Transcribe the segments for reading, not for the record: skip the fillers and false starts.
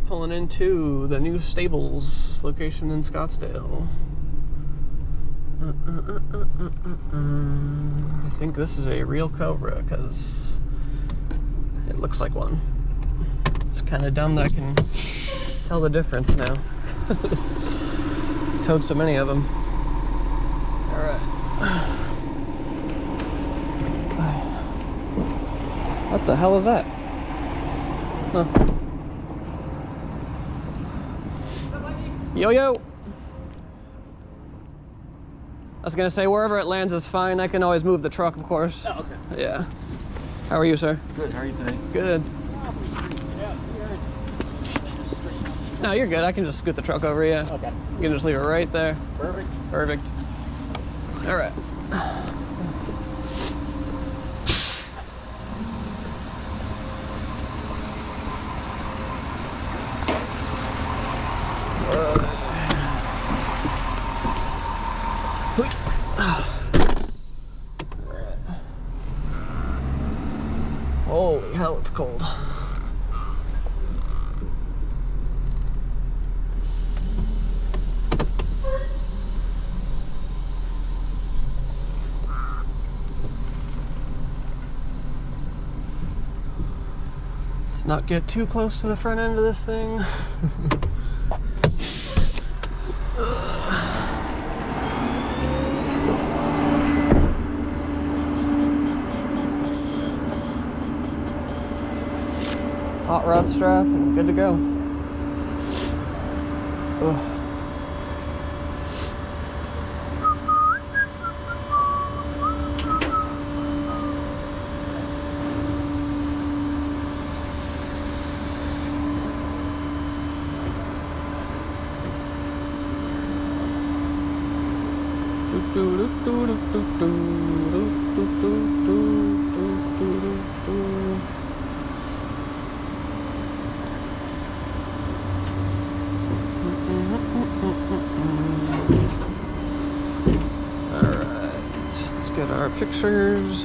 pulling into the new stables location in Scottsdale. I think this is a real Cobra because it looks like one. It's kind of dumb that I can tell the difference now. Towed so many of them. All right. What the hell is that? Huh. Yo, yo. I was gonna say, wherever it lands is fine. I can always move the truck, of course. Oh, okay. Yeah. How are you, sir? Good. How are you today? Good. No, you're good. I can just scoot the truck over, yeah. Okay. You can just leave it right there. Perfect. Perfect. All right. Holy hell, it's cold. Let's not get too close to the front end of this thing. Hot rod strap and good to go. Ugh. Get our pictures.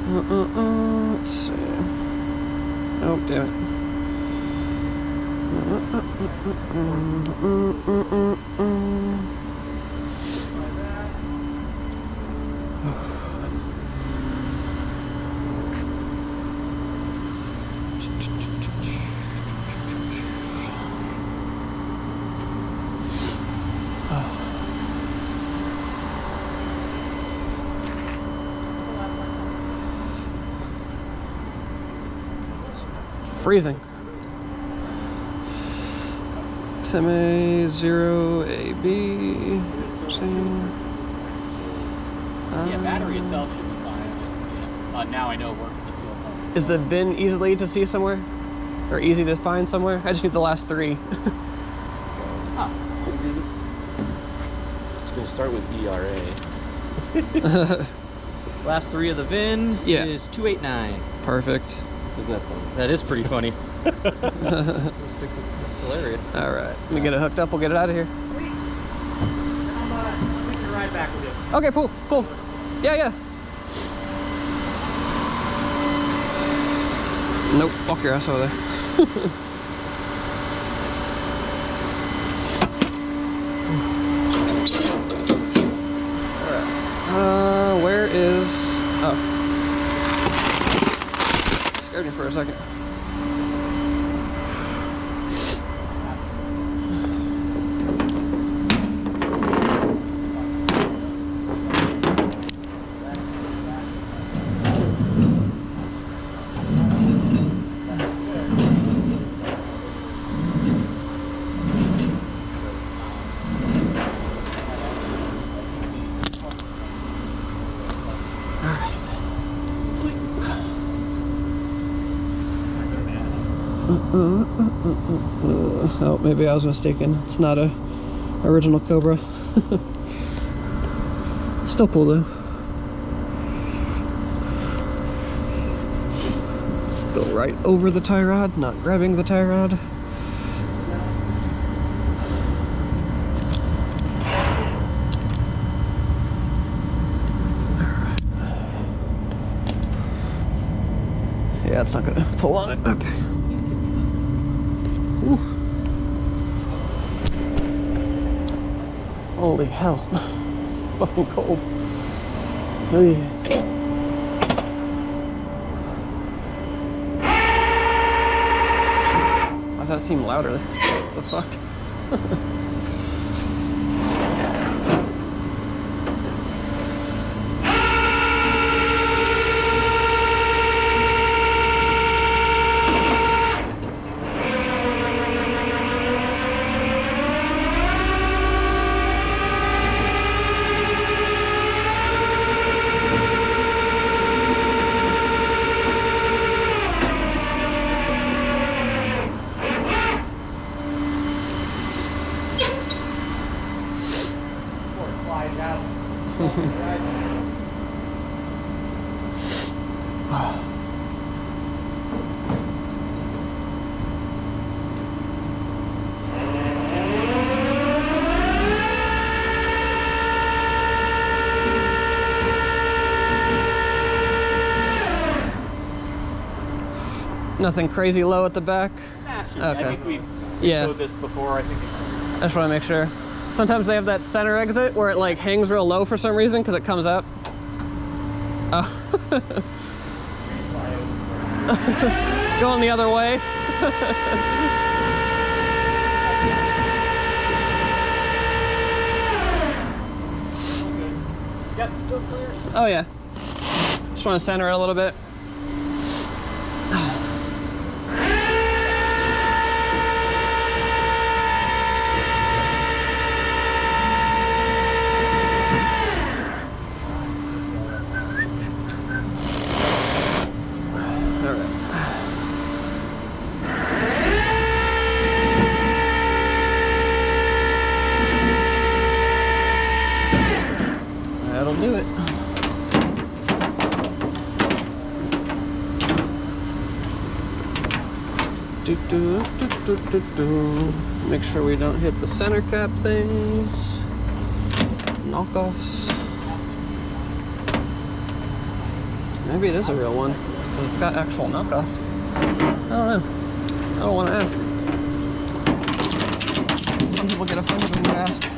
Let's see. Oh, damn freezing. XMA 0AB. Yeah, battery itself should be fine. Just now I know it worked with the fuel pump. Is the VIN easily to see somewhere? Or easy to find somewhere? I just need the last three. It's going to start with ERA. Last three of the VIN is 289. Perfect. Isn't that funny? That is pretty funny. That's hilarious. All right, let me get it hooked up. We'll get it out of here. Sweet. I'll take your ride back with you. Okay, cool, cool. Yeah, yeah. Nope, walk your ass over there. All right. Where is? Oh. Scared me for a second. Oh, maybe I was mistaken. It's not a original Cobra. Still cool though. Go right over the tie rod, not grabbing the tie rod. Yeah, it's not gonna pull on it. Okay. Holy hell. It's fucking cold. Hey. Why does that seem louder? What the fuck? Nothing crazy low at the back? Actually, Okay. I think we've Yeah. showed this before. I think I just want to make sure. Sometimes they have that center exit where it like hangs real low for some reason because it comes up. Oh. Going the other way. Yep, still clear. Oh yeah. Just want to center it a little bit. That'll do it. Make sure we don't hit the center cap things. Knockoffs. Maybe it is a real one. It's because it's got actual knockoffs. I don't know. I don't want to ask. Some people get offended when you ask.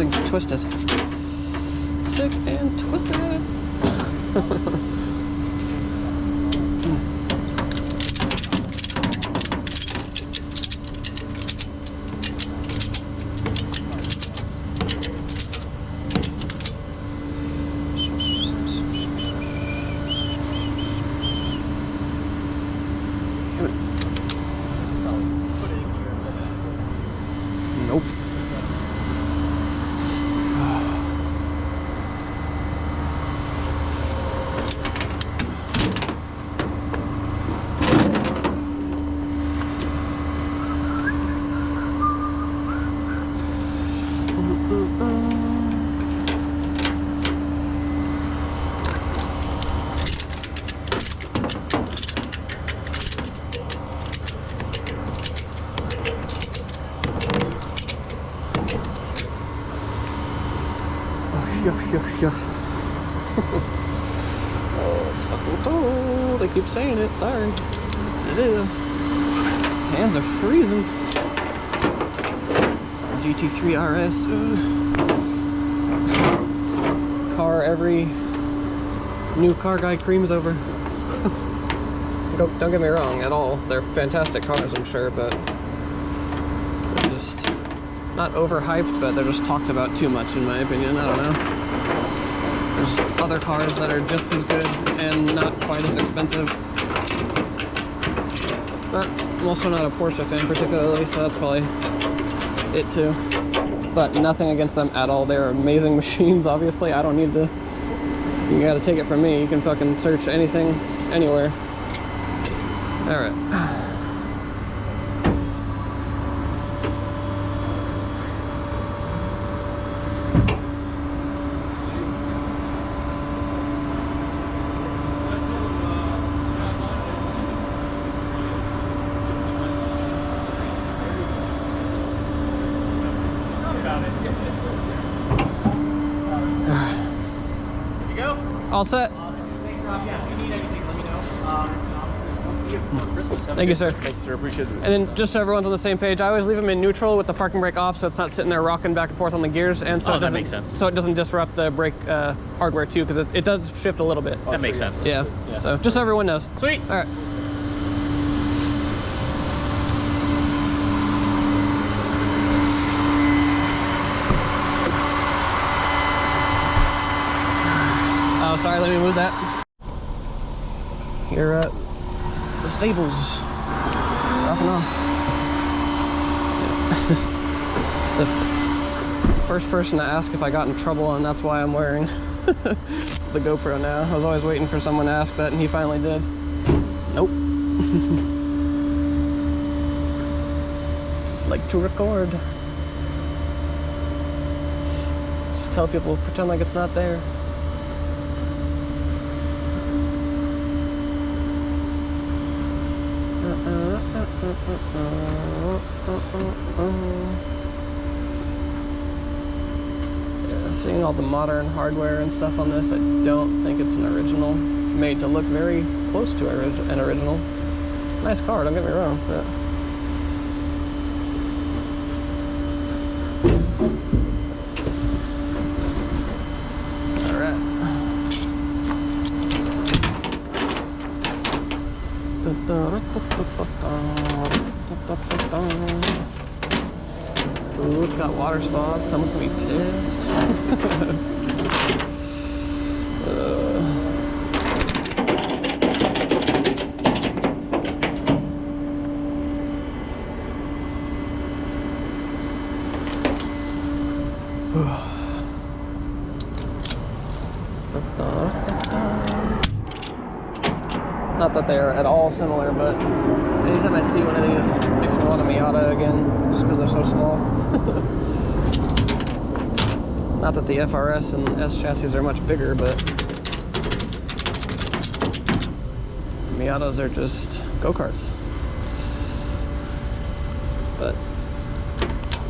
Everything's twisted. Sick and twisted. Nope. Oh, it's fucking cold. I keep saying it. Sorry. It is. Hands are freezing. GT3 RS. Car every new car guy creams over. Don't get me wrong at all. They're fantastic cars, I'm sure, but they're just not overhyped, but they're just talked about too much, in my opinion. I don't know. There's other cars that are just as good and not quite as expensive. But I'm also not a Porsche fan particularly, so that's probably it too. But nothing against them at all. They're amazing machines, obviously. I don't need to, you gotta take it from me. You can fucking search anything, anywhere. All right. All set. Thanks, Rob. Yeah, if you need anything, let me know. Christmas. Thank you, sir. Thank you, sir. Appreciate it. And then just so everyone's on the same page, I always leave them in neutral with the parking brake off, so it's not sitting there rocking back and forth on the gears, and so that makes sense. So it doesn't disrupt the brake hardware too, because it does shift a little bit. That makes sense. Yeah. So just so everyone knows. Sweet. All right. Oh, sorry, let me move that. Here at the stables, dropping off. Yeah. It's the first person to ask if I got in trouble, and that's why I'm wearing the GoPro now. I was always waiting for someone to ask that, and he finally did. Nope. Just like to record. Just tell people, pretend like it's not there. Yeah, seeing all the modern hardware and stuff on this, I don't think it's an original. It's made to look very close to an original. It's a nice car, don't get me wrong, but ooh, it's got water spots. Someone's gonna be pissed. Not that they are at all similar, but anytime I see one of these, it makes me want a Miata again, just because they're so small. Not that the FRS and S chassis are much bigger, but Miatas are just go-karts. But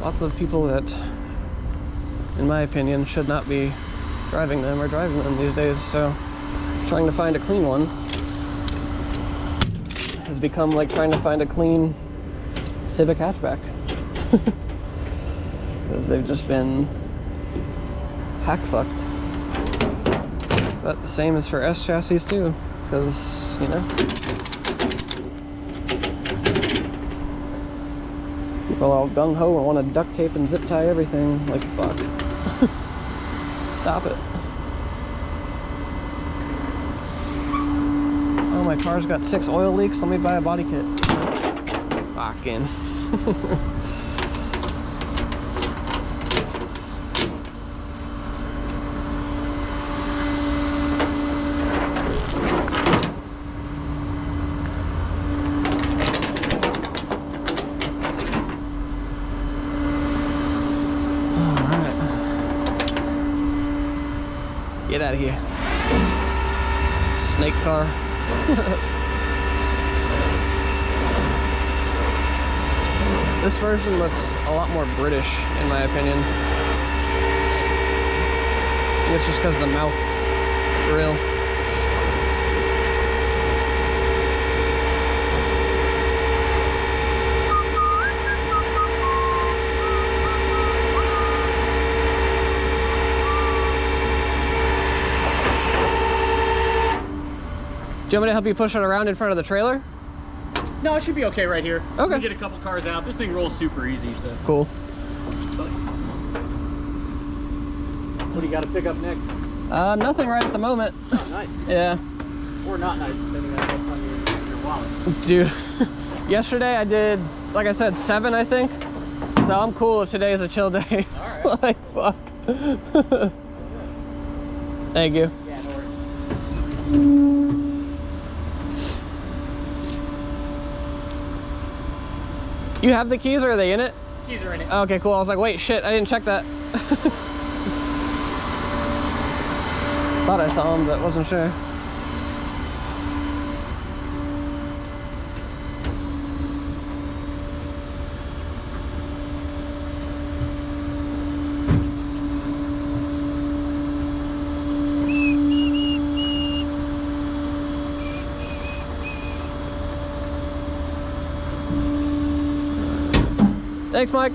lots of people that, in my opinion, should not be driving them are driving them these days, so trying to find a clean one has become like trying to find a clean Civic hatchback. Because they've just been hack fucked. But the same is for S chassis too, because, you know, people are all gung-ho and want to duct tape and zip tie everything. Like, fuck. Stop it. Oh, my car's got 6 oil leaks. Let me buy a body kit. Fucking. Get out of here. Snake car. This version looks a lot more British, in my opinion. I think it's just because of the mouth grill. Do you want me to help you push it around in front of the trailer? No, it should be okay right here. Okay. We get a couple cars out. This thing rolls super easy, so. Cool. What do you got to pick up next? Nothing right at the moment. Oh, nice. Yeah. Or not nice, depending on what's on your wallet. Dude, Yesterday I did, like I said, 7, I think. So I'm cool if today is a chill day. All right. Like, fuck. Thank you. Yeah, no worries. You have the keys or are they in it? Keys are in it. Okay, cool. I was like, wait, shit, I didn't check that. Thought I saw them, but wasn't sure. Thanks, Mike.